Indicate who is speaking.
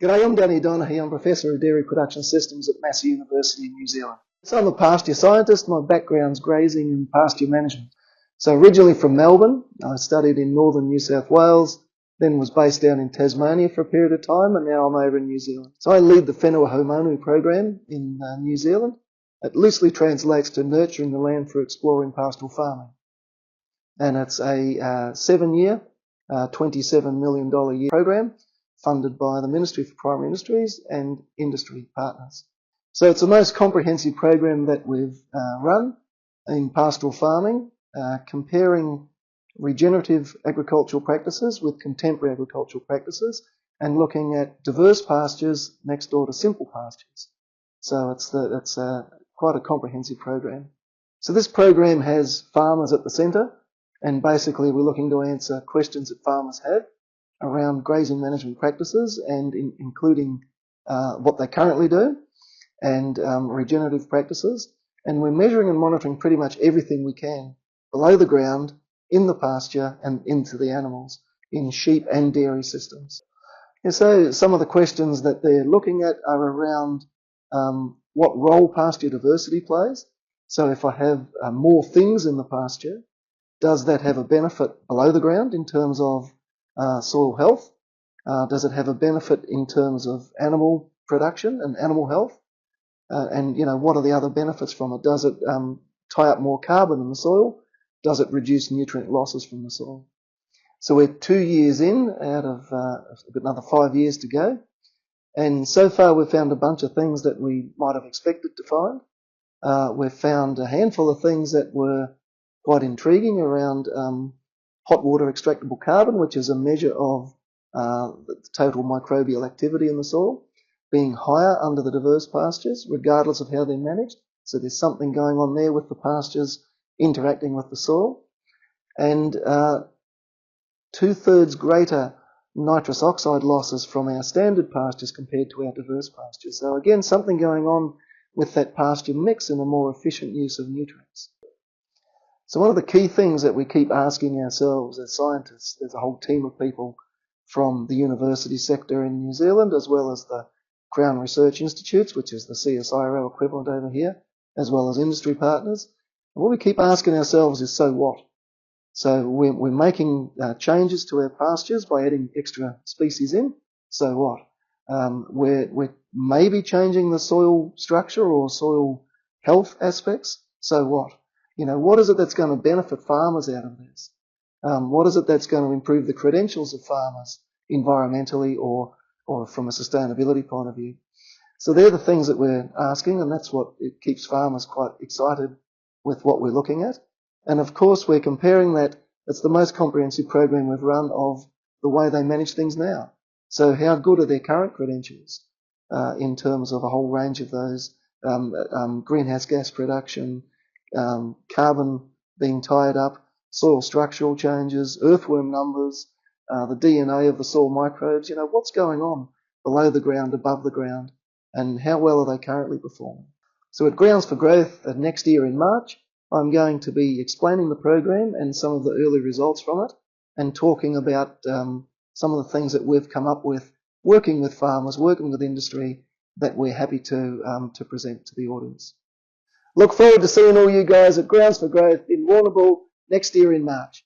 Speaker 1: G'day, I'm Donaghy. I'm Professor of Dairy Production Systems at Massey University in New Zealand. So I'm a pasture scientist. My background's grazing and pasture management. So originally from Melbourne, I studied in northern New South Wales, then was based down in Tasmania for a period of time, and now I'm over in New Zealand. So I lead the Whenua Haumanu program in New Zealand. It loosely translates to nurturing the land for exploring pastoral farming. And it's a 7-year, $27 million a year program funded by the Ministry for Primary Industries and industry partners. So it's the most comprehensive program that we've run in pastoral farming, comparing regenerative agricultural practices with contemporary agricultural practices and looking at diverse pastures next door to simple pastures. So it's quite a comprehensive program. So this program has farmers at the centre, and basically we're looking to answer questions that farmers have around grazing management practices and including what they currently do and regenerative practices. And we're measuring and monitoring pretty much everything we can below the ground, in the pasture and into the animals, in sheep and dairy systems. And so some of the questions that they're looking at are around what role pasture diversity plays. So if I have more things in the pasture, does that have a benefit below the ground in terms of soil health? Does it have a benefit in terms of animal production and animal health? And what are the other benefits from it? Does it tie up more carbon in the soil? Does it reduce nutrient losses from the soil? So we're 2 years in out of another 5 years to go. And so far we've found a bunch of things that we might have expected to find. We've found a handful of things that were quite intriguing around hot water extractable carbon, which is a measure of the total microbial activity in the soil, being higher under the diverse pastures, regardless of how they're managed. So there's something going on there with the pastures interacting with the soil. And 2/3 greater nitrous oxide losses from our standard pastures compared to our diverse pastures. So again, something going on with that pasture mix and a more efficient use of nutrients. So one of the key things that we keep asking ourselves as scientists, there's a whole team of people from the university sector in New Zealand, as well as the Crown Research Institutes, which is the CSIRO equivalent over here, as well as industry partners. And what we keep asking ourselves is, so what? So we're making changes to our pastures by adding extra species in. So what? We're maybe changing the soil structure or soil health aspects. So what? What is it that's going to benefit farmers out of this? What is it that's going to improve the credentials of farmers environmentally or from a sustainability point of view? So they're the things that we're asking, and that's what it keeps farmers quite excited with what we're looking at. And of course, we're comparing that. It's the most comprehensive program we've run of the way they manage things now. So how good are their current credentials in terms of a whole range of those, greenhouse gas production, carbon being tied up, soil structural changes, earthworm numbers, the DNA of the soil microbes. What's going on below the ground, above the ground, and how well are they currently performing? So at Grounds for Growth next year in March, I'm going to be explaining the program and some of the early results from it and talking about some of the things that we've come up with, working with farmers, working with industry, that we're happy to present to the audience. Look forward to seeing all you guys at Grounds for Growth in Warrnambool next year in March.